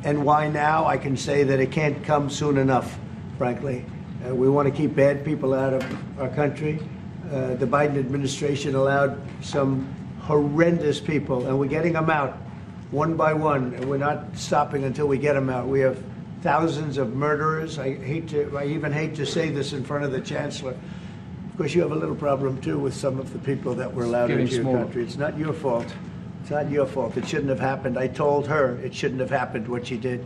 And why now? I can say that it can't come soon enough, frankly. We want to keep bad people out of our country. The Biden administration allowed some horrendous people, and we're getting them out one by one, and we're not stopping until we get them out. We have thousands of murderers. I even hate to say this in front of the Chancellor. Of course, you have a little problem, too, with some of the people that were allowed into your country. It's not your fault. It's not your fault. It shouldn't have happened. I told her it shouldn't have happened, what she did.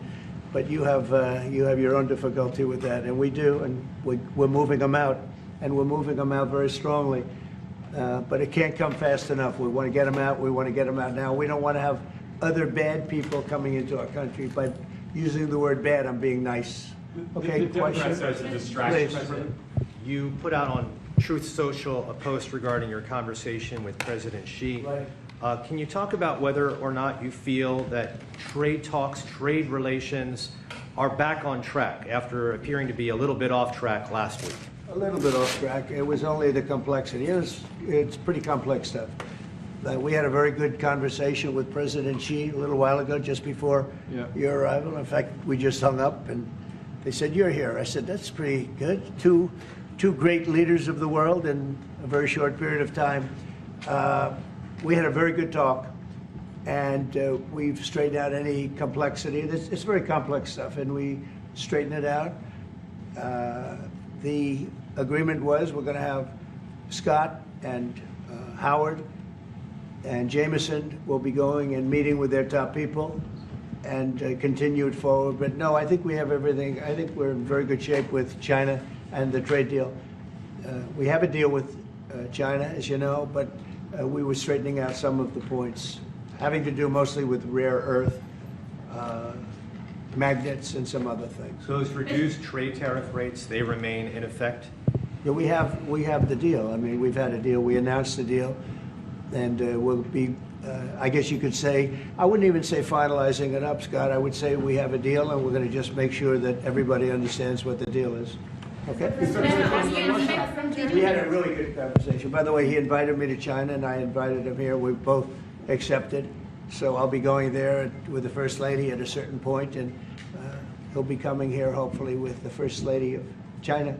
But you have your own difficulty with that, and we do, and we're moving them out, and we're moving them out very strongly. But it can't come fast enough. We want to get them out. We want to get them out now. We don't want to have other bad people coming into our country. But using the word bad, I'm being nice. Okay, question? As a distraction. You put out on Truth Social a post regarding your conversation with President Xi. Right. Can you talk about whether or not you feel that trade talks, trade relations are back on track after appearing to be a little bit off track last week? A little bit off track. It was only the complexity. It's pretty complex stuff. We had a very good conversation with President Xi a little while ago, just before your arrival. In fact, we just hung up, and they said, "You're here." I said, "That's pretty good." Two great leaders of the world in a very short period of time. We had a very good talk, and we've straightened out any complexity. It's very complex stuff, and we straightened it out. The agreement was we're going to have Scott and Howard and Jameson will be going and meeting with their top people and continue it forward. But no, I think we have everything. I think we're in very good shape with China and the trade deal. We have a deal with China, as you know, but we were straightening out some of the points, having to do mostly with rare earth, magnets, and some other things. So those reduced trade tariff rates, they remain in effect? Yeah, we have the deal. I mean, we've had a deal. We announced the deal, and we'll be, I guess you could say, I wouldn't even say finalizing it up, Scott. I would say we have a deal, and we're going to just make sure that everybody understands what the deal is. Okay? We had a really good conversation. By the way, he invited me to China, and I invited him here. We both accepted. So I'll be going there with the First Lady at a certain point, and he'll be coming here, hopefully, with the First Lady of China.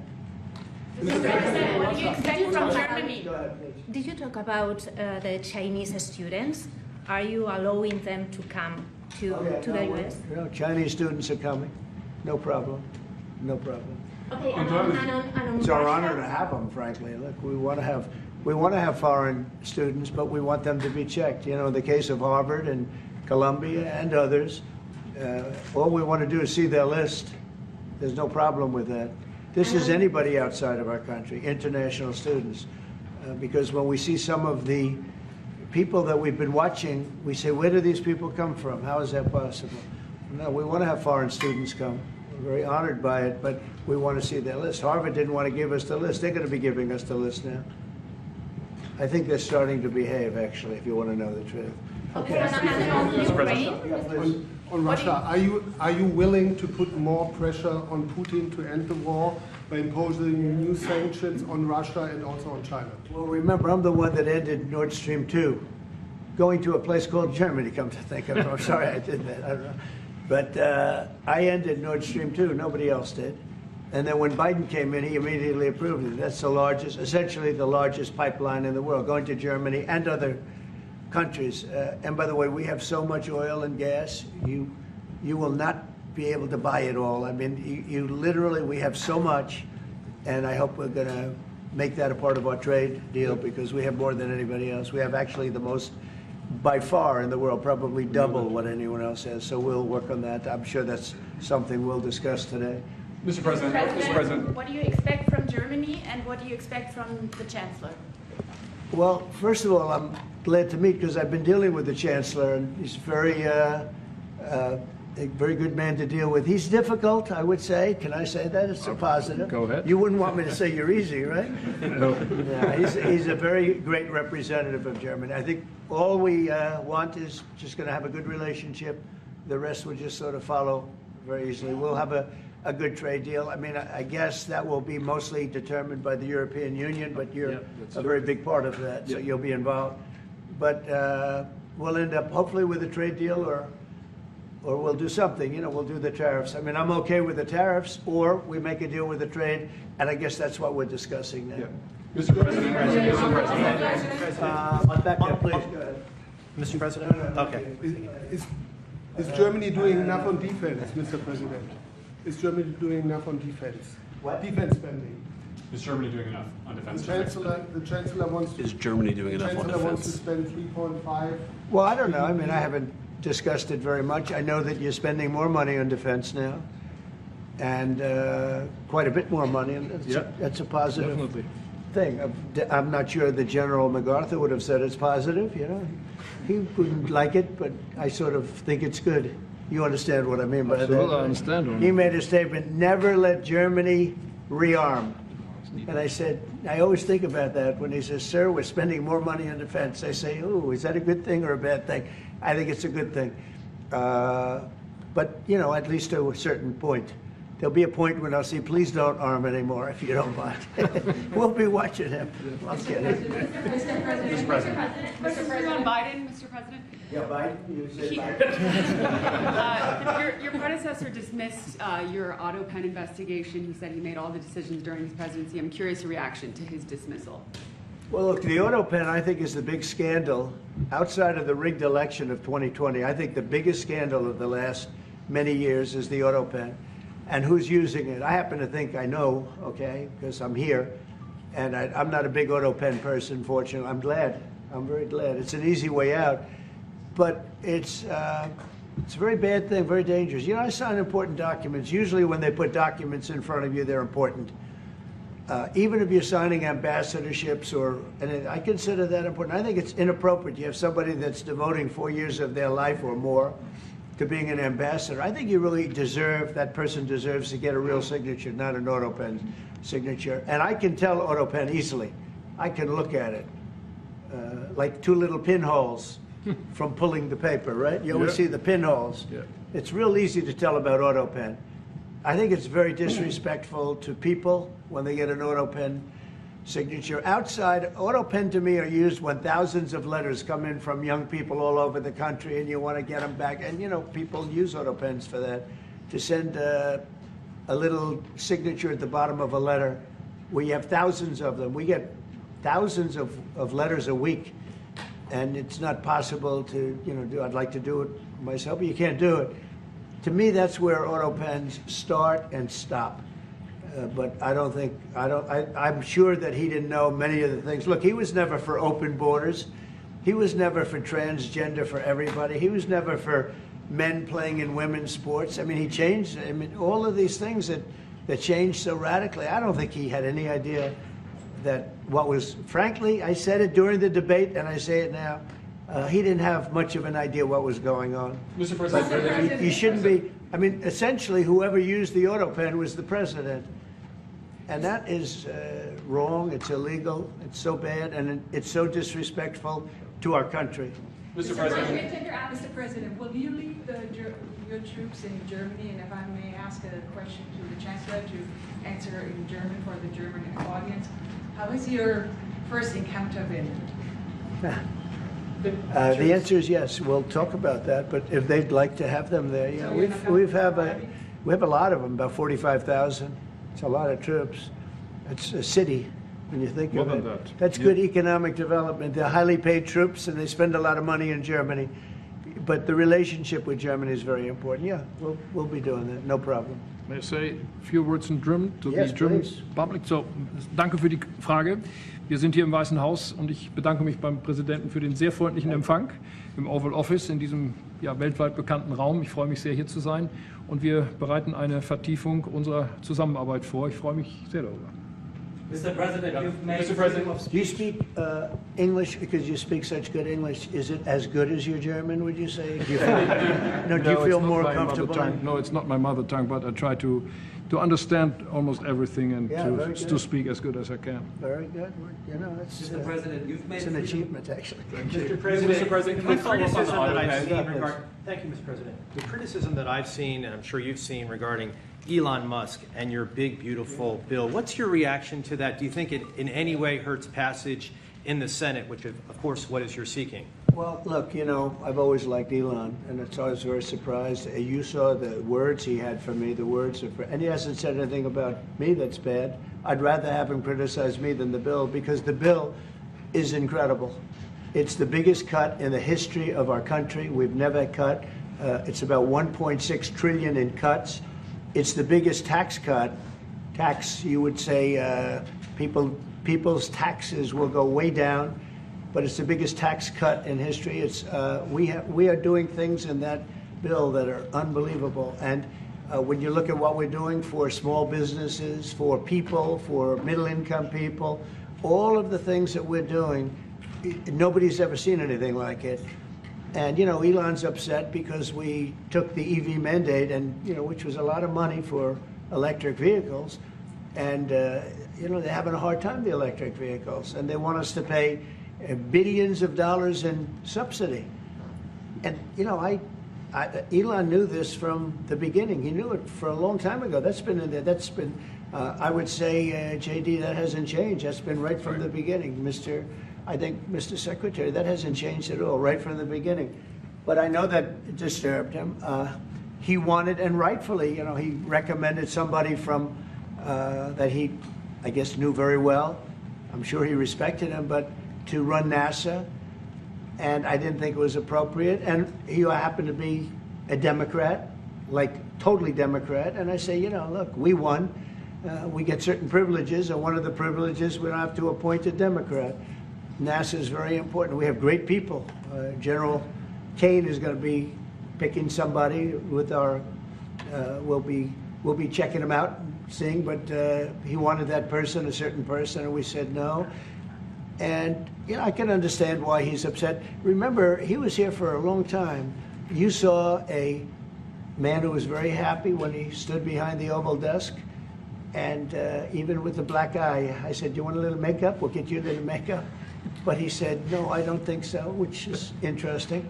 Mr. President, what do you expect from Germany? Go ahead, please. Did you talk about the Chinese students? Are you allowing them to come to the U.S.? No, Chinese students are coming. No problem. No problem. Okay, and on It's our Russia? honor to have them, frankly. Look, we want to have foreign students, but we want them to be checked. You know, in the case of Harvard and Columbia and others, all we want to do is see their list. There's no problem with that. This is anybody outside of our country, international students, because when we see some of the people that we've been watching, we say, where do these people come from? How is that possible? No, we want to have foreign students come. We're very honored by it, but we want to see their list. Harvard didn't want to give us the list. They're going to be giving us the list now. I think they're starting to behave, actually, if you want to know the truth. Okay, and on Ukraine? On Russia, are you willing to put more pressure on Putin to end the war by imposing new sanctions on Russia and also on China? Well, remember, I'm the one that ended Nordstream 2, going to a place called Germany, come to think of it. I'm sorry I did that. I don't know. But I ended Nordstream 2. Nobody else did. And then when Biden came in, he immediately approved it. That's the largest, essentially the largest pipeline in the world, going to Germany and other countries. And by the way, we have so much oil and gas, you will not be able to buy it all. I mean, you literally, we have so much, and I hope we're going to make that a part of our trade deal because we have more than anybody else. We have actually the most, by far in the world, probably double what anyone else has. So we'll work on that. I'm sure that's something we'll discuss today. Mr. President, What do you expect from Germany, and what do you expect from the Chancellor? Well, first of all, I'm glad to meet because I've been dealing with the Chancellor, and he's a very good man to deal with. He's difficult, I would say. Can I say that? It's a positive. Go ahead. You wouldn't want me to say you're easy, right? No. Yeah, he's a very great representative of Germany. I think all we want is just going to have a good relationship. The rest will just sort of follow very easily. We'll have a good trade deal. I mean, I guess that will be mostly determined by the European Union, but you're a very big part of that, so you'll be involved. But we'll end up hopefully with a trade deal or or we'll do something, we'll do the tariffs. I mean, I'm okay with the tariffs, or we make a deal with the trade, and I guess that's what we're discussing now. Mr. President, Mr. President, Back there, please, go ahead. Mr. President? Okay. Is Germany doing enough on defense, Mr. President? Is Germany doing enough on defense? What? Defense spending. is Germany doing enough on defense? The Chancellor wants to. Is Germany doing enough on Chancellor wants to defense? spend 3.5. Well, I don't know. I mean, I haven't discussed it very much. I know that you're spending more money on defense now, and quite a bit more money, and that's a positive Definitely. thing. I'm not sure that General MacArthur would have said it's positive, He wouldn't like it, but I sort of think it's good. You understand what I mean by Absolutely, that? I understand. He made a statement, never let Germany rearm. And I said, I always think about that when he says, sir, we're spending more money on defense. I say, ooh, is that a good thing or a bad thing? I think it's a good thing. But, at least to a certain point. There'll be a point when I'll say, please don't arm anymore, if you don't mind. We'll be watching him. I'll get it. Mr. President. On Biden, Mr. President. Yeah, Biden, you say Biden. Your predecessor dismissed your Autopen investigation. He said he made all the decisions during his presidency. I'm curious your reaction to his dismissal. Well, look, the Autopen, I think, is the big scandal outside of the rigged election of 2020. I think the biggest scandal of the last many years is the Autopen. And who's using it? I happen to think I know, okay, because I'm here. And I'm not a big Autopen person, fortunately. I'm glad. I'm very glad. It's an easy way out. But it's a very bad thing, very dangerous. I sign important documents. Usually when they put documents in front of you, they're important. Even if you're signing ambassadorships, and I consider that important. I think it's inappropriate. You have somebody that's devoting 4 years of their life or more to being an ambassador. I think you really that person deserves to get a real signature, not an Autopen signature. And I can tell Autopen easily. I can look at it, like two little pinholes from pulling the paper, right? You always see the pinholes. Yeah. It's real easy to tell about Autopen. I think it's very disrespectful to people when they get an Autopen signature. Outside, Autopen to me are used when thousands of letters come in from young people all over the country and you want to get them back. And, people use Autopens for that, to send a little signature at the bottom of a letter. We have thousands of them. We get thousands of letters a week. And it's not possible to, do. I'd like to do it myself, but you can't do it. To me, that's where Autopens start and stop. But I'm sure that he didn't know many of the things. Look, he was never for open borders. He was never for transgender for everybody. He was never for men playing in women's sports. I mean, he changed, all of these things that changed so radically. I don't think he had any idea that frankly, I said it during the debate and I say it now, he didn't have much of an idea what was going on. Mr. President, He shouldn't be, essentially whoever used the Autopen was the president. And that is wrong, it's illegal, it's so bad, and it's so disrespectful to our country. Mr. President. Mr. President, will you lead your troops in Germany? And if I may ask a question to the Chancellor to answer in German for the German audience, how is your first encounter been? The answer is yes. We'll talk about that. But if they'd like to have them there, we have a lot of them, about 45,000. It's a lot of troops. It's a city when you think of it. That's good economic development. They're highly paid troops, and they spend a lot of money in Germany. But the relationship with Germany is very important. Yeah, we'll be doing that. No problem. May I say a few words in German to Yes, the German please. public? So, danke für die Frage. Wir sind hier im Weißen Haus und ich bedanke mich beim Präsidenten für den sehr freundlichen Empfang im Oval Office in diesem weltweit bekannten Raum. Ich freue mich sehr, hier zu sein und wir bereiten eine Vertiefung unserer Zusammenarbeit vor. Ich freue mich sehr darüber. Mr. President, you've made Mr. President. Do you speak English because you speak such good English? Is it as good as your German, would you say? Do you feel it's more not my mother comfortable? tongue. No, it's not my mother tongue, but I try to understand almost everything and very to good. speak as good as I can. Very good. It's, Mr. President, you've made it's an achievement, actually. Mr. Mr. President, can I follow up on the criticism that I've seen Autopen? thank you, Mr. President. The criticism that I've seen, and I'm sure you've seen, regarding Elon Musk and your big, beautiful bill, what's your reaction to that? Do you think it in any way hurts passage in the Senate, which of course, what is you're seeking? Well, look, you know, I've always liked Elon, and it's always very surprised. You saw the words he had for me, the words of, and he hasn't said anything about me that's bad. I'd rather have him criticize me than the bill, because the bill is incredible. It's the biggest cut in the history of our country. We've never cut. It's about 1.6 trillion in cuts. It's the biggest tax cut. You would say, people's taxes will go way down. But it's the biggest tax cut in history. It's we are doing things in that bill that are unbelievable. And when you look at what we're doing for small businesses, for people, for middle-income people, all of the things that we're doing, nobody's ever seen anything like it. And you know, Elon's upset because we took the EV mandate, and you know, which was a lot of money for electric vehicles, and you know, they're having a hard time, the electric vehicles, and they want us to pay billions of dollars in subsidy. And you know, Elon knew this from the beginning. He knew it for a long time ago. That's been in there. That's been, I would say, JD, that hasn't changed. That's been right from the beginning, Mr. Secretary. That hasn't changed at all, right from the beginning. But I know that disturbed him. He wanted, and rightfully, you know, he recommended somebody from that he, I guess, knew very well. I'm sure he respected him, but to run NASA, and I didn't think it was appropriate. And he happened to be a Democrat, like totally Democrat. And I say, you know, look, we won. We get certain privileges, and one of the privileges, we don't have to appoint a Democrat. NASA is very important. We have great people. General Kane is going to be picking somebody with our. We'll be checking him out, and seeing. But he wanted that person, a certain person, and we said no. And you know, I can understand why he's upset. Remember, he was here for a long time. You saw a man who was very happy when he stood behind the Oval desk, and even with the black eye, I said, "Do you want a little makeup? We'll get you a little makeup." But he said, "No, I don't think so," which is interesting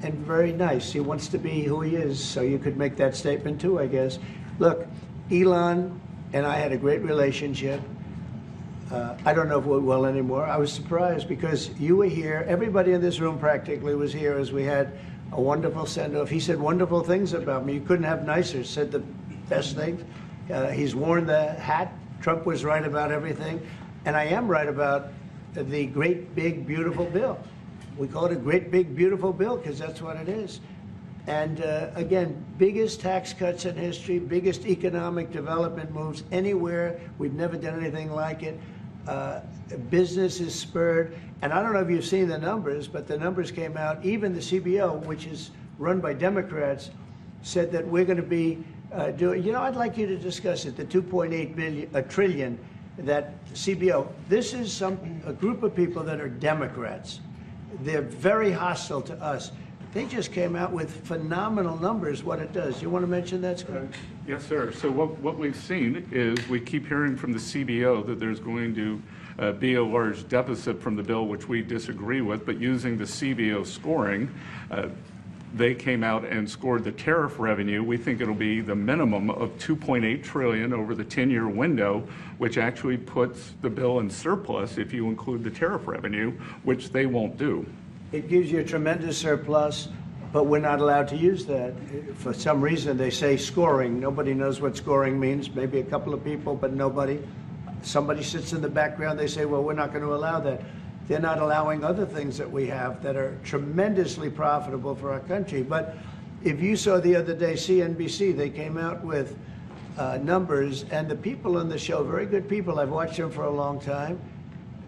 and very nice. He wants to be who he is, so you could make that statement too, I guess. Look, Elon and I had a great relationship. I don't know if we're well anymore. I was surprised because you were here. Everybody in this room practically was here as we had a wonderful send-off. He said wonderful things about me. You couldn't have nicer. Said the best things. He's worn the hat. Trump was right about everything. And I am right about the great, big, beautiful bill. We call it a great, big, beautiful bill because that's what it is. And again, biggest tax cuts in history, biggest economic development moves anywhere. We've never done anything like it. Business is spurred. And I don't know if you've seen the numbers, but the numbers came out. Even the CBO, which is run by Democrats, said that we're going to be doing, you know, I'd like you to discuss it, the 2.8 trillion, that CBO. This is a group of people that are Democrats. They're very hostile to us. They just came out with phenomenal numbers, what it does. You want to mention that, Scott? Yes, sir. So what we've seen is we keep hearing from the CBO that there's going to be a large deficit from the bill, which we disagree with, but using the CBO scoring, they came out and scored the tariff revenue. We think it'll be the minimum of 2.8 trillion over the 10-year window, which actually puts the bill in surplus if you include the tariff revenue, which they won't do. It gives you a tremendous surplus, but we're not allowed to use that. For some reason, they say scoring. Nobody knows what scoring means. Maybe a couple of people, but nobody. Somebody sits in the background. They say, well, we're not going to allow that. They're not allowing other things that we have that are tremendously profitable for our country. But if you saw the other day, CNBC, they came out with numbers, and the people on the show, very good people, I've watched them for a long time,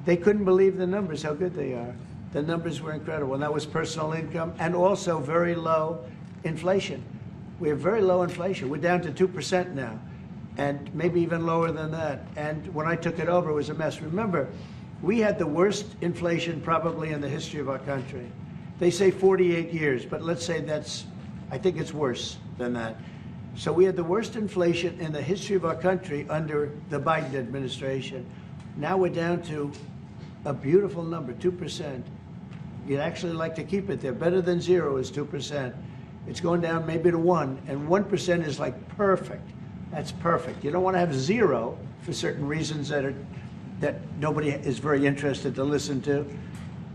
they couldn't believe the numbers, how good they are. The numbers were incredible, and that was personal income and also very low inflation. We have very low inflation. We're down to 2% now, and maybe even lower than that. And when I took it over, it was a mess. Remember, we had the worst inflation probably in the history of our country. They say 48 years, but let's say I think it's worse than that. So we had the worst inflation in the history of our country under the Biden administration. Now we're down to a beautiful number, 2%. You'd actually like to keep it there. Better than 0 is 2%. It's going down maybe to 1, and 1% is like perfect. That's perfect. You don't want to have 0 for certain reasons that nobody is very interested to listen to.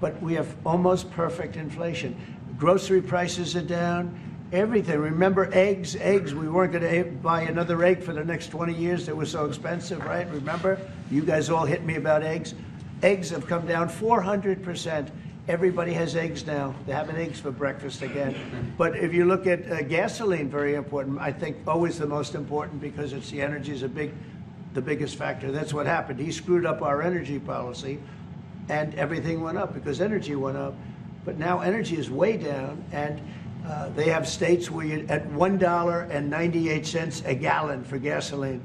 but we have almost perfect inflation. Grocery prices are down. Everything. Remember eggs? Eggs. We weren't going to buy another egg for the next 20 years. They were so expensive, right? Remember? You guys all hit me about eggs. Eggs have come down 400%. Everybody has eggs now. They're having eggs for breakfast again. But if you look at gasoline, very important. I think always the most important because it's the energy is the biggest factor. That's what happened. He screwed up our energy policy, and everything went up because energy went up. But now energy is way down, and they have states where you're at $1.98 a gallon for gasoline.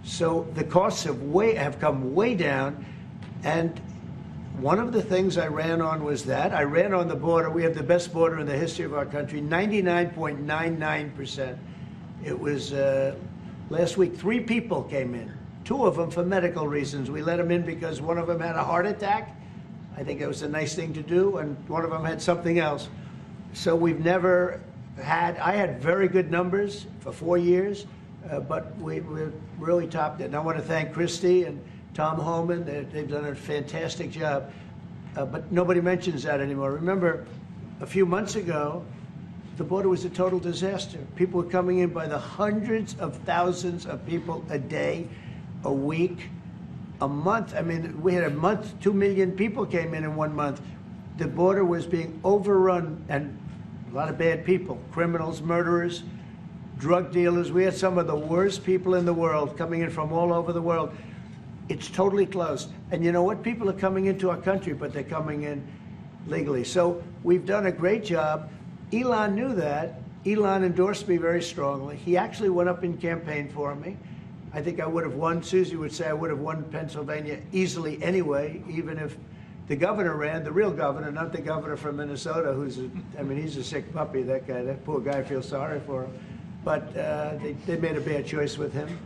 So the costs have come way down, and one of the things I ran on was that. I ran on the border. We have the best border in the history of our country, 99.99%. It was last week, 3 people came in, 2 of them for medical reasons. We let them in because one of them had a heart attack. I think it was a nice thing to do, and one of them had something else. So we've never had, I had very good numbers for 4 years, but we really topped it. And I want to thank Christie and Tom Homan. They've done a fantastic job. But nobody mentions that anymore. Remember, a few months ago, the border was a total disaster. People were coming in by the hundreds of thousands of people a day, a week, a month. I mean, we had a month, 2 million people came in 1 month. The border was being overrun, and a lot of bad people, criminals, murderers, drug dealers. We had some of the worst people in the world coming in from all over the world. It's totally closed. And you know what? People are coming into our country, but they're coming in legally. So we've done a great job. Elon knew that. Elon endorsed me very strongly. He actually went up in campaign for me. I think I would have won. Susie would say I would have won Pennsylvania easily anyway, even if the governor ran, the real governor, not the governor from Minnesota, he's a sick puppy, that guy. That poor guy, I feel sorry for him. But they made a bad choice with him.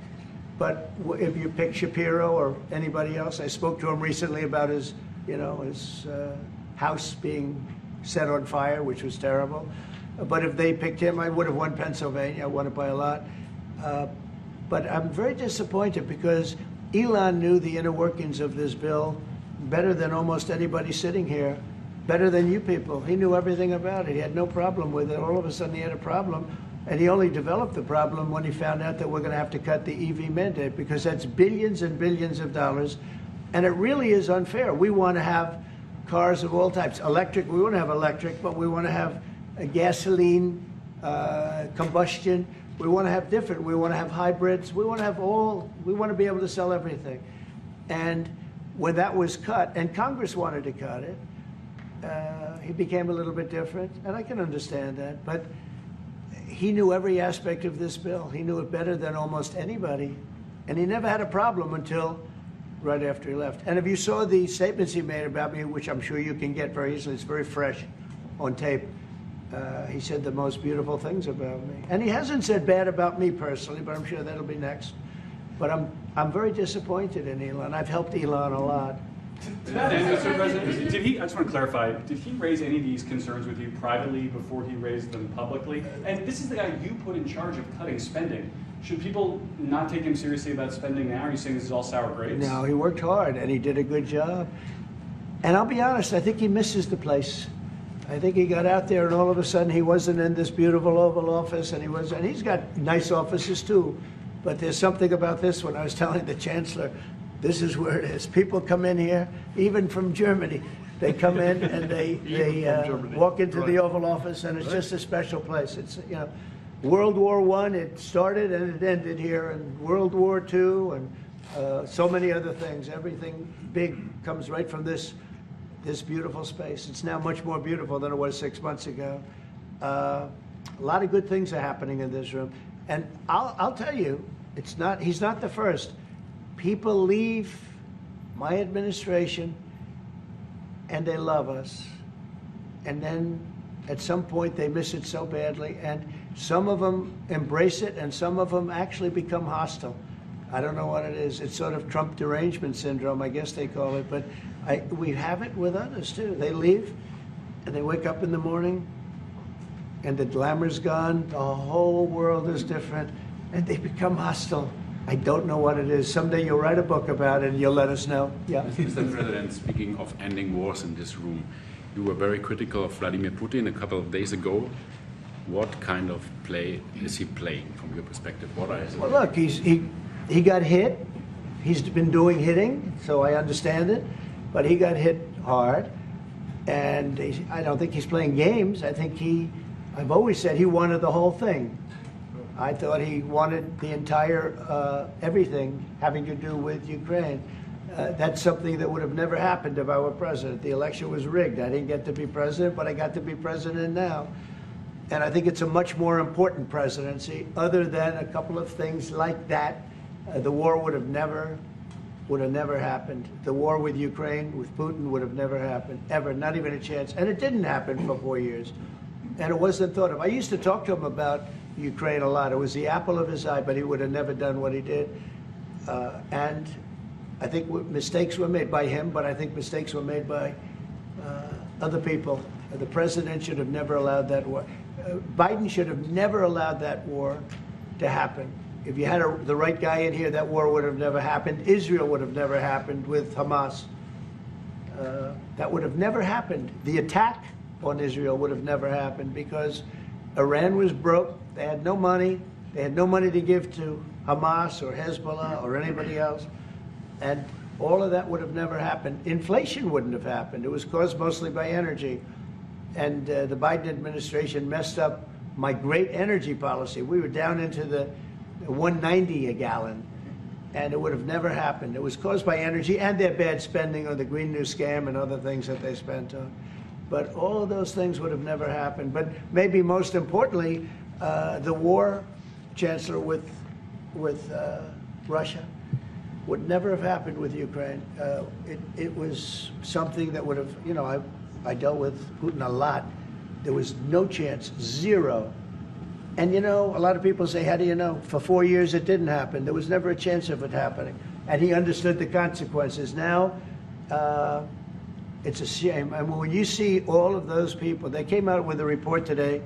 But if you pick Shapiro or anybody else, I spoke to him recently about his house being set on fire, which was terrible. But if they picked him, I would have won Pennsylvania. I won it by a lot. But I'm very disappointed because Elon knew the inner workings of this bill better than almost anybody sitting here, better than you people. He knew everything about it. He had no problem with it. All of a sudden he had a problem. And he only developed the problem when he found out that we're going to have to cut the EV mandate, because that's billions and billions of dollars. And it really is unfair. We want to have cars of all types. Electric, we want to have electric, but we want to have a gasoline, combustion. We want to have different. We want to have hybrids. We want to have we want to be able to sell everything. And when that was cut, and Congress wanted to cut it, he became a little bit different. And I can understand that. But he knew every aspect of this bill. He knew it better than almost anybody. And he never had a problem until right after he left. And if you saw the statements he made about me, which I'm sure you can get very easily, it's very fresh on tape, he said the most beautiful things about me. And he hasn't said bad about me personally, but I'm sure that'll be next. But I'm very disappointed in Elon. I've helped Elon a lot. Mr. President, I just want to clarify, did he raise any of these concerns with you privately before he raised them publicly? And this is the guy you put in charge of cutting spending. Should people not take him seriously about spending now? Are you saying this is all sour grapes? No, he worked hard and he did a good job. And I'll be honest, I think he misses the place. I think he got out there and all of a sudden he wasn't in this beautiful Oval Office, and he's got nice offices too. But there's something about this one. I was telling the Chancellor, this is where it is. People come in here, even from Germany. They come in and they walk into the Oval Office, and it's just a special place. It's, World War I, it started and it ended here, and World War II, and so many other things. Everything big comes right from this beautiful space. It's now much more beautiful than it was 6 months ago. A lot of good things are happening in this room. And I'll tell you, he's not the first. People leave my administration and they love us. And then at some point they miss it so badly. And some of them embrace it and some of them actually become hostile. I don't know what it is. It's sort of Trump derangement syndrome, I guess they call it. But we have it with others too. They leave and they wake up in the morning and the glamour's gone. The whole world is different and they become hostile. I don't know what it is. Someday you'll write a book about it and you'll let us know. Yeah. Mr. President, speaking of ending wars in this room, you were very critical of Vladimir Putin a couple of days ago. What kind of play is he playing from your perspective? What are his... Well, look, he got hit. He's been doing hitting, so I understand it. But he got hit hard. And I don't think he's playing games. I think I've always said he wanted the whole thing. I thought he wanted the entire, everything having to do with Ukraine. That's something that would have never happened if I were president. The election was rigged. I didn't get to be president, but I got to be president now. And I think it's a much more important presidency. Other than a couple of things like that, the war would have never happened. The war with Ukraine, with Putin, would have never happened, ever, not even a chance. And it didn't happen for 4 years. And it wasn't thought of. I used to talk to him about Ukraine a lot. It was the apple of his eye, but he would have never done what he did. And I think mistakes were made by him, but I think mistakes were made by other people. The president should have never allowed that war. Biden should have never allowed that war to happen. If you had the right guy in here, that war would have never happened. Israel would have never happened with Hamas. That would have never happened. The attack on Israel would have never happened because Iran was broke. They had no money. They had no money to give to Hamas or Hezbollah or anybody else. And all of that would have never happened. Inflation wouldn't have happened. It was caused mostly by energy. And the Biden administration messed up my great energy policy. We were down into the 190 a gallon, and it would have never happened. It was caused by energy and their bad spending on the Green New Scam and other things that they spent on. But all of those things would have never happened. But maybe most importantly, the war, Chancellor, with Russia would never have happened with Ukraine. It was something that would have, you know, I dealt with Putin a lot. There was no chance, zero. And you know, a lot of people say, how do you know? For 4 years it didn't happen. There was never a chance of it happening. And he understood the consequences. Now, it's a shame. I mean, when you see all of those people, they came out with a report today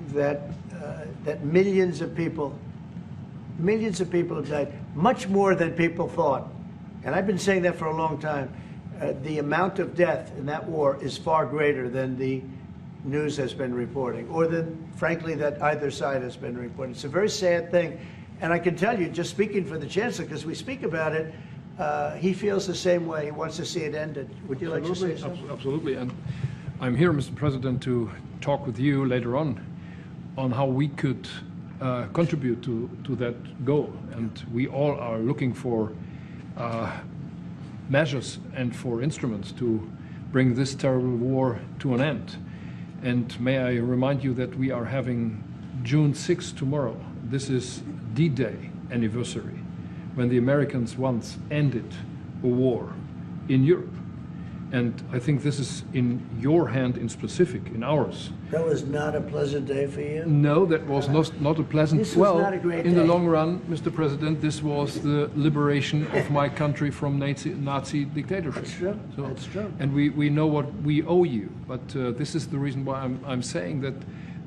that that millions of people have died, much more than people thought. And I've been saying that for a long time. The amount of death in that war is far greater than the news has been reporting, or than, frankly, that either side has been reporting. It's a very sad thing. And I can tell you, just speaking for the Chancellor, because we speak about it, he feels the same way. He wants to see it ended. Would you like to say something? Absolutely. And I'm here, Mr. President, to talk with you later on how we could contribute to that goal. And we all are looking for measures and for instruments to bring this terrible war to an end. And may I remind you that we are having June 6th tomorrow. This is D-Day anniversary, when the Americans once ended a war in Europe. And I think this is in your hand in specific, in ours. That was not a pleasant day for you? No, that was not a pleasant... This was not a great day. In the long run, Mr. President, this was the liberation of my country from Nazi dictatorship. That's true. So, that's true. And we know what we owe you. But this is the reason why I'm saying that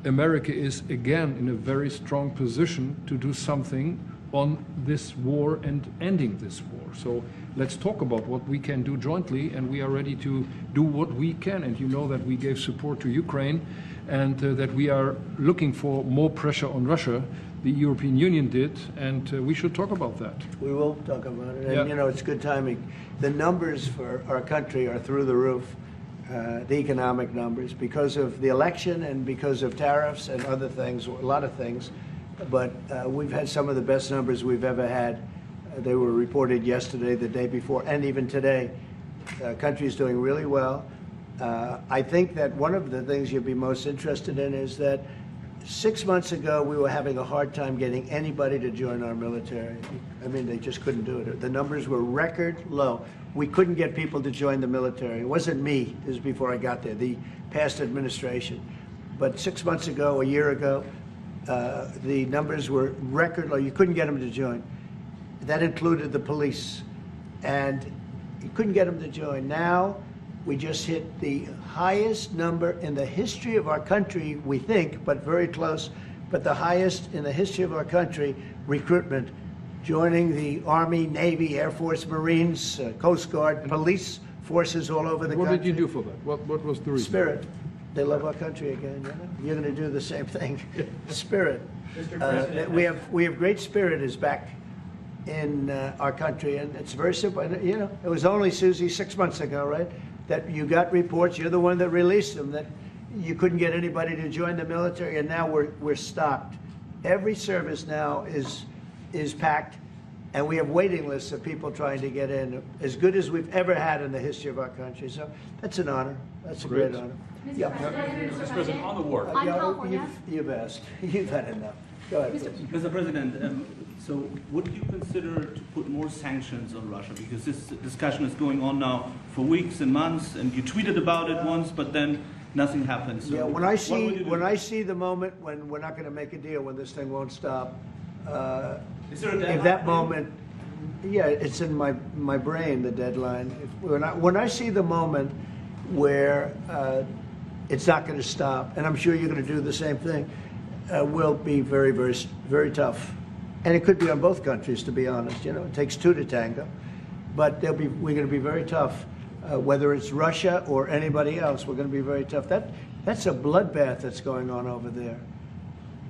America is, again, in a very strong position to do something on this war and ending this war. So let's talk about what we can do jointly, and we are ready to do what we can. And you know that we gave support to Ukraine, and that we are looking for more pressure on Russia. The European Union did, and we should talk about that. We will talk about it. And, Yeah. you know, it's good timing. The numbers for our country are through the roof, the economic numbers, because of the election and because of tariffs and other things, a lot of things. But we've had some of the best numbers we've ever had. They were reported yesterday, the day before, and even today. Country's doing really well. I think that one of the things you'd be most interested in is that 6 months ago, we were having a hard time getting anybody to join our military. I mean, they just couldn't do it. The numbers were record low. We couldn't get people to join the military. It wasn't me. This was before I got there, the past administration. But 6 months ago, a year ago, the numbers were record low. You couldn't get them to join. That included the police. And you couldn't get them to join. Now, we just hit the highest number in the history of our country, we think, but very close, but the highest in the history of our country, recruitment, joining the Army, Navy, Air Force, Marines, Coast Guard, police forces all over the country. What did you do for that? What was the reason? Spirit. They love our country again. You know? You're going to do the same thing. Spirit. We have great spirit is back in our country, and it's very simple. And, you know, it was only, Susie, 6 months ago, right, that you got reports. You're the one that released them that you couldn't get anybody to join the military, and now we're stocked. Every service now is packed, and we have waiting lists of people trying to get in, as good as we've ever had in the history of our country. So that's an honor. That's a great honor. Mr. President, on the war. You've asked. You've had enough. Go ahead. Mr. President, so would you consider to put more sanctions on Russia? Because this discussion is going on now for weeks and months, and you tweeted about it once, but then nothing happens. So yeah, when I see the moment when we're not going to make a deal, when this thing won't stop, is there a deadline? If that moment, yeah, it's in my brain, the deadline. When I see the moment where it's not going to stop, and I'm sure you're going to do the same thing, will be very, very, very tough. And it could be on both countries, to be honest. You know, it takes two to tango. But we're going to be very tough. Whether it's Russia or anybody else, we're going to be very tough. That's a bloodbath that's going on over there.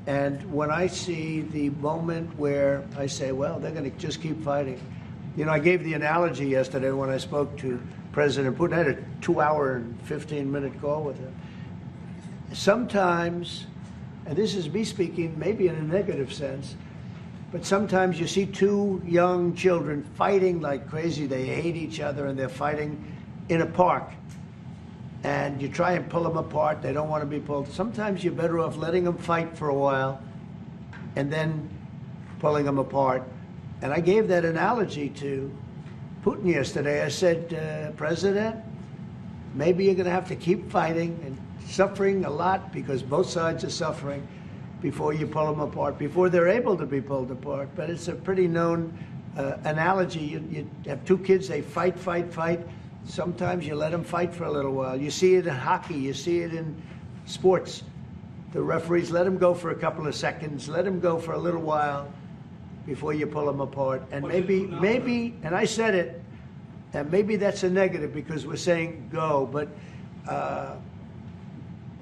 And when I see the moment where I say, well, they're going to just keep fighting. You know, I gave the analogy yesterday when I spoke to President Putin. I had a 2-hour and 15-minute call with him. Sometimes, and this is me speaking maybe in a negative sense, but sometimes you see two young children fighting like crazy. They hate each other and they're fighting in a park. And you try and pull them apart. They don't want to be pulled. Sometimes you're better off letting them fight for a while and then pulling them apart. And I gave that analogy to Putin yesterday. I said, President, maybe you're going to have to keep fighting and suffering a lot because both sides are suffering before you pull them apart, before they're able to be pulled apart. But it's a pretty known analogy. You have two kids, they fight. Sometimes you let them fight for a little while. You see it in hockey. You see it in sports. The referees let them go for a couple of seconds, let them go for a little while before you pull them apart. And maybe, and I said it, and maybe that's a negative because we're saying go, but a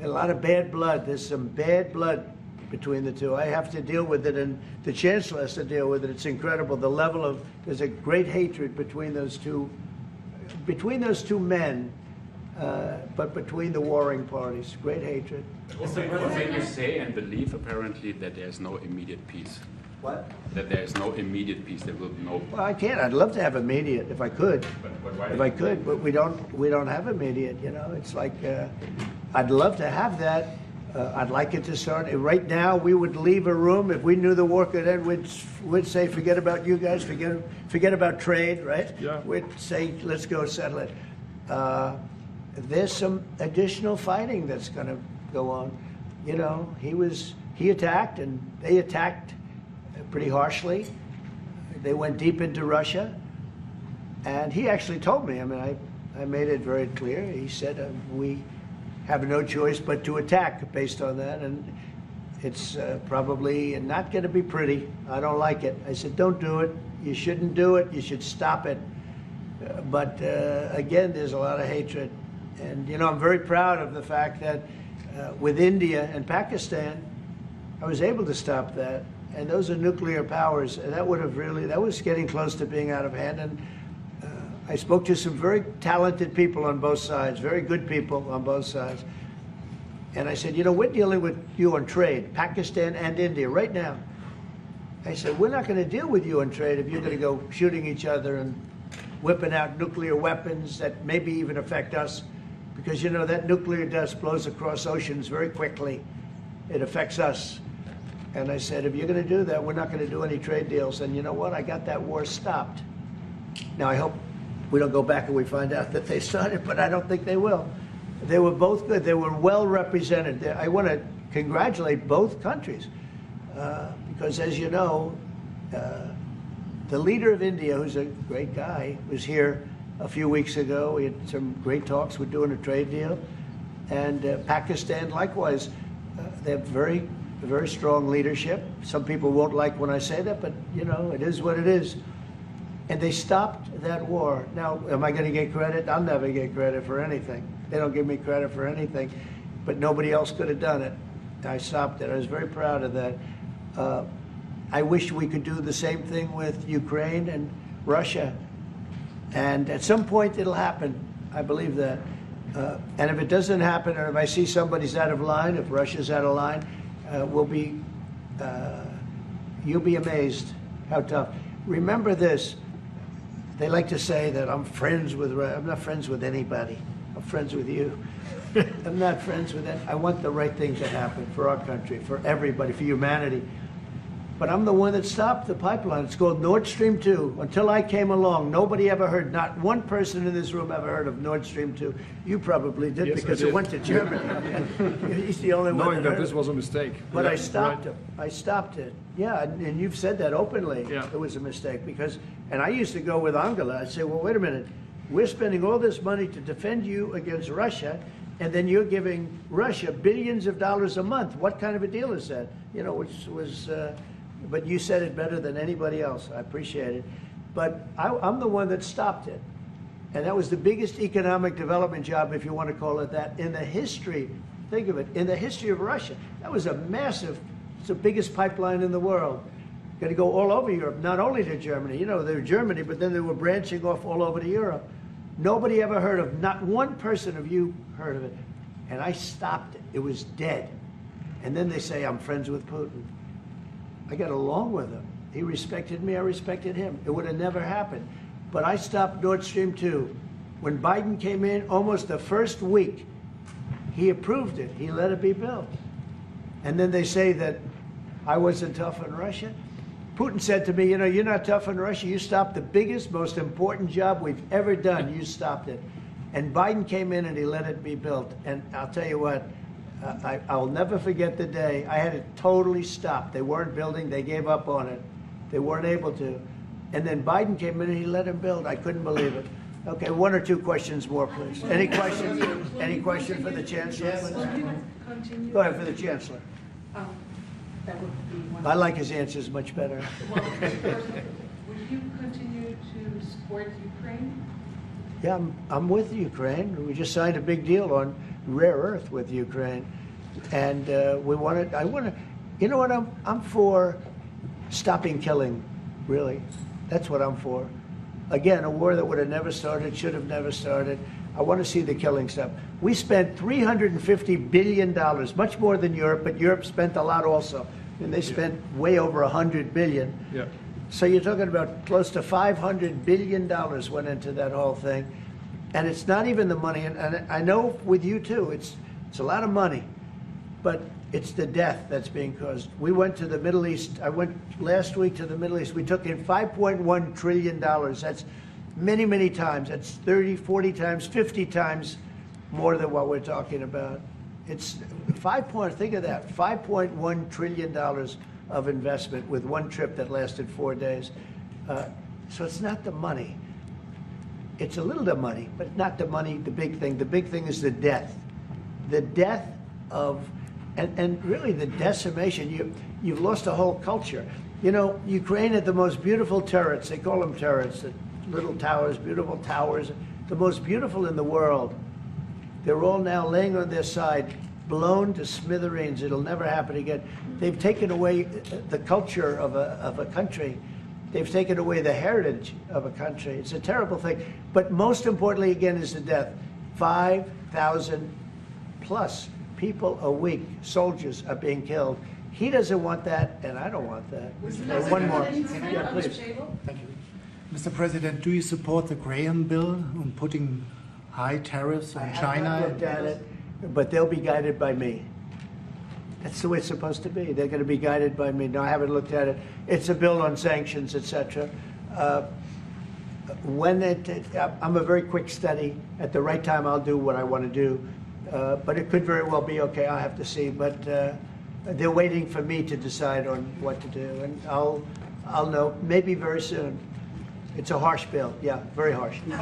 lot of bad blood. There's some bad blood between the two. I have to deal with it, and the Chancellor has to deal with it. It's incredible. The level of, there's a great hatred between those two men, but between the warring parties. Great hatred. When you say and believe apparently that there's no immediate peace. What? That there is no immediate peace. There will be no. Well, I can't. I'd love to have immediate if I could. But why? If I could, but we don't have immediate. You know, it's like I'd love to have that. I'd like it to start right now. We would leave a room if we knew the war could end. We'd say, forget about you guys. Forget about trade, right? Yeah. We'd say, let's go settle it. There's some additional fighting that's going to go on. You know, he attacked, and they attacked pretty harshly. They went deep into Russia, and he actually told me. I mean, I made it very clear. He said we have no choice but to attack based on that, and it's probably not going to be pretty. I don't like it. I said, don't do it. You shouldn't do it. You should stop it. But again, there's a lot of hatred. And, you know, I'm very proud of the fact that with India and Pakistan, I was able to stop that. And those are nuclear powers. And that was getting close to being out of hand. And I spoke to some very talented people on both sides, very good people on both sides. And I said, you know, we're dealing with you on trade, Pakistan and India, right now. I said, we're not going to deal with you on trade if you're going to go shooting each other and whipping out nuclear weapons that maybe even affect us. Because, you know, that nuclear dust blows across oceans very quickly. It affects us. And I said, if you're going to do that, we're not going to do any trade deals. And you know what? I got that war stopped. Now, I hope we don't go back and we find out that they started, but I don't think they will. They were both good. They were well represented. I want to congratulate both countries because, as you know, the leader of India, who's a great guy, was here a few weeks ago. We had some great talks. We're doing a trade deal. And Pakistan, likewise, they're very very strong leadership. Some people won't like when I say that, but you know, it is what it is. And they stopped that war. Now, am I going to get credit? I'll never get credit for anything. They don't give me credit for anything, but nobody else could have done it. I stopped it. I was very proud of that. I wish we could do the same thing with Ukraine and Russia. And at some point it'll happen. I believe that. And if it doesn't happen, or if I see somebody's out of line, if Russia's out of line, you'll be amazed how tough. Remember this. They like to say that I'm friends with Russia. I'm not friends with anybody. I'm friends with you. I'm not friends with that. I want the right thing to happen for our country, for everybody, for humanity. But I'm the one that stopped the pipeline. It's called Nordstream 2. Until I came along, nobody ever heard, not one person in this room ever heard of Nordstream 2. You probably did, yes, because it went to Germany. He's the only one Knowing that this heard was a mistake. But Yeah, I stopped right. it. I stopped it. Yeah, and you've said that openly. Yeah. It was a mistake because, and I used to go with Angela. I'd say, well, wait a minute. We're spending all this money to defend you against Russia, and then you're giving Russia billions of dollars a month. What kind of a deal is that? You know, which was, but you said it better than anybody else. I appreciate it. But I'm the one that stopped it. And that was the biggest economic development job, if you want to call it that, in the history, think of it, in the history of Russia. That was a massive, it's the biggest pipeline in the world. Going to go all over Europe, not only to Germany. You know, they were Germany, but then they were branching off all over to Europe. Nobody ever heard of, not one person of you heard of it. And I stopped it. It was dead. And then they say, I'm friends with Putin. I got along with him. He respected me, I respected him. It would have never happened. But I stopped Nord Stream 2. When Biden came in, almost the first week, he approved it. He let it be built. And then they say that I wasn't tough on Russia. Putin said to me, you know, you're not tough on Russia. You stopped the biggest, most important job we've ever done. You stopped it. And Biden came in and he let it be built. And I'll tell you what, I'll never forget the day. I had it totally stopped. They weren't building. They gave up on it. They weren't able to. And then Biden came in and he let him build. I couldn't believe it. Okay, one or two questions more, please. Any questions? Any question for the Chancellor? Yes. Will you continue? Go ahead for the Chancellor. That would be one. I like his answers much better. Well, first, will you continue to support Ukraine? Yeah, I'm with Ukraine. We just signed a big deal on rare earth with Ukraine, and we want to. I want to. You know what? I'm for stopping killing. Really, that's what I'm for. Again, a war that would have never started, should have never started. I want to see the killing stop. We spent $350 billion, much more than Europe, but Europe spent a lot also. And they spent way over $100 billion. Yeah. So you're talking about close to $500 billion went into that whole thing. And it's not even the money, and I know with you too, it's a lot of money, but it's the death that's being caused. We went to the Middle East. I went last week to the Middle East. We took in $5.1 trillion. That's many, many times. That's 30, 40 times, 50 times more than what we're talking about. It's think of that, $5.1 trillion of investment with one trip that lasted 4 days. So it's not the money. It's a little the money, but not the money, the big thing. The big thing is the death. The death of, and really the decimation. You've lost a whole culture. You know, Ukraine had the most beautiful turrets. They call them turrets, the little towers, beautiful towers, the most beautiful in the world. They're all now laying on their side, blown to smithereens. It'll never happen again. They've taken away the culture of a country. They've taken away the heritage of a country. It's a terrible thing. But most importantly, again, is the death. 5,000 plus people a week, soldiers, are being killed. He doesn't want that, and I don't want that. One more. Yeah, please. Thank you. Mr. President, do you support the Graham bill on putting high tariffs on China? I haven't looked at it, but they'll be guided by me. That's the way it's supposed to be. They're going to be guided by me. No, I haven't looked at it. It's a bill on sanctions, etc. I'm a very quick study. At the right time, I'll do what I want to do. But it could very well be okay. I'll have to see. But they're waiting for me to decide on what to do, and I'll know maybe very soon. It's a harsh bill. Yeah, very harsh. We'll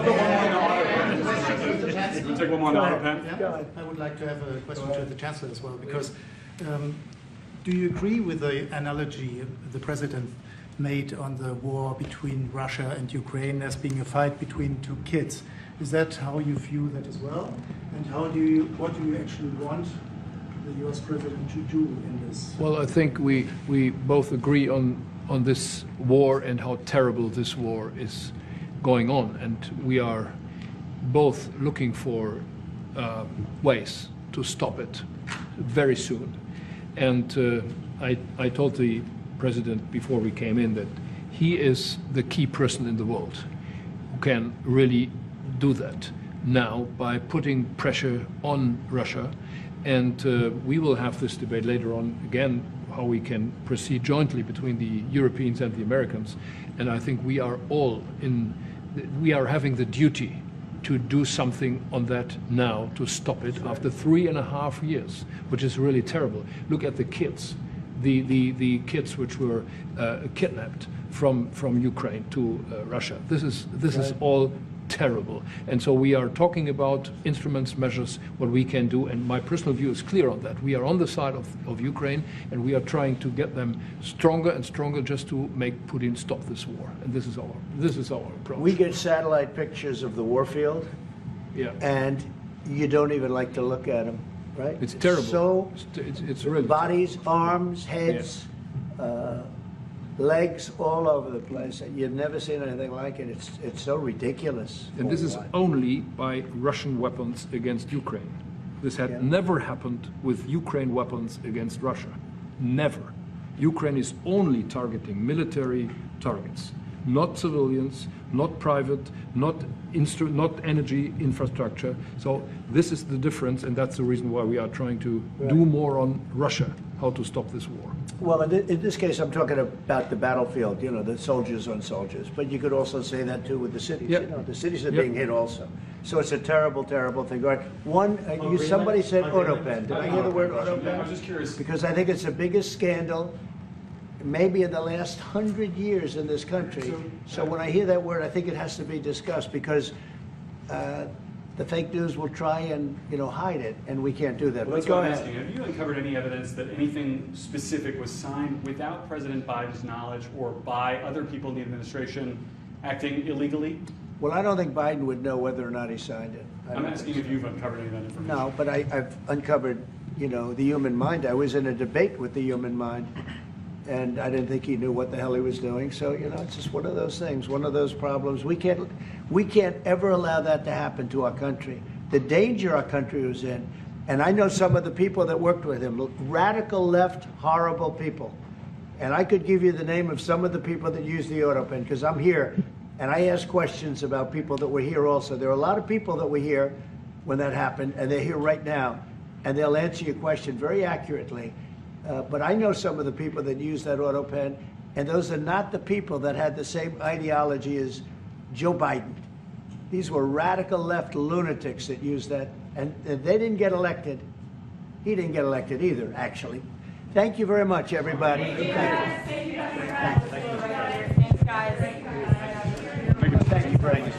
take one more on Autopen. Yeah, I would like to have a question to the Chancellor as well, because Do you agree with the analogy the president made on the war between Russia and Ukraine as being a fight between two kids? Is that how you view that as well? And what do you actually want the US president to do in this? Well, I think we both agree on this war and how terrible this war is going on. And we are both looking for ways to stop it very soon. And I told the president before we came in that he is the key person in the world who can really do that now by putting pressure on Russia. And we will have this debate later on again, how we can proceed jointly between the Europeans and the Americans. And I think we are all we are having the duty to do something on that now to stop it after 3.5 years, which is really terrible. Look at the kids, the kids which were kidnapped from Ukraine to Russia. This is all terrible. And so we are talking about instruments, measures, what we can do. And my personal view is clear on that. We are on the side of Ukraine, and we are trying to get them stronger and stronger just to make Putin stop this war. And this is our approach. We get satellite pictures of the war field, and you don't even like to look at them, right? It's terrible. So it's really bodies, arms, heads, legs all over the place. You've never seen anything like it. It's so ridiculous. And this is only by Russian weapons against Ukraine. This had never happened with Ukraine weapons against Russia. Never. Ukraine is only targeting military targets, not civilians, not private, not energy infrastructure. So this is the difference, and that's the reason why we are trying to do more on Russia, how to stop this war. Well, in this case, I'm talking about the battlefield, the soldiers on soldiers. But you could also say that, too, with the cities. The cities are being hit also. So it's a terrible, terrible thing. Somebody said Autopen. Did I hear the word Autopen? I was just curious. Because I think it's the biggest scandal maybe in the last 100 years in this country. So when I hear that word, I think it has to be discussed, because the fake news will try and hide it, and we can't do that. Well, that's but go what I'm ahead. asking. Have you uncovered any evidence that anything specific was signed without President Biden's knowledge or by other people in the administration acting illegally? Well, I don't think Biden would know whether or not he signed it. I'm asking if you've uncovered any of that information. No, but I've uncovered, the human mind. I was in a debate with the human mind, and I didn't think he knew what the hell he was doing. So, it's just one of those things, one of those problems. We can't ever allow that to happen to our country. The danger our country was in, and I know some of the people that worked with him, radical left, horrible people. And I could give you the name of some of the people that used the Autopen, because I'm here, and I ask questions about people that were here also. There are a lot of people that were here when that happened, and they're here right now, and they'll answer your question very accurately. But I know some of the people that use that Autopen, and those are not the people that had the same ideology as Joe Biden. These were radical left lunatics that used that, and they didn't get elected. He didn't get elected either, actually. Thank you very much, everybody. Thank you. Thanks, guys. Thank you very much.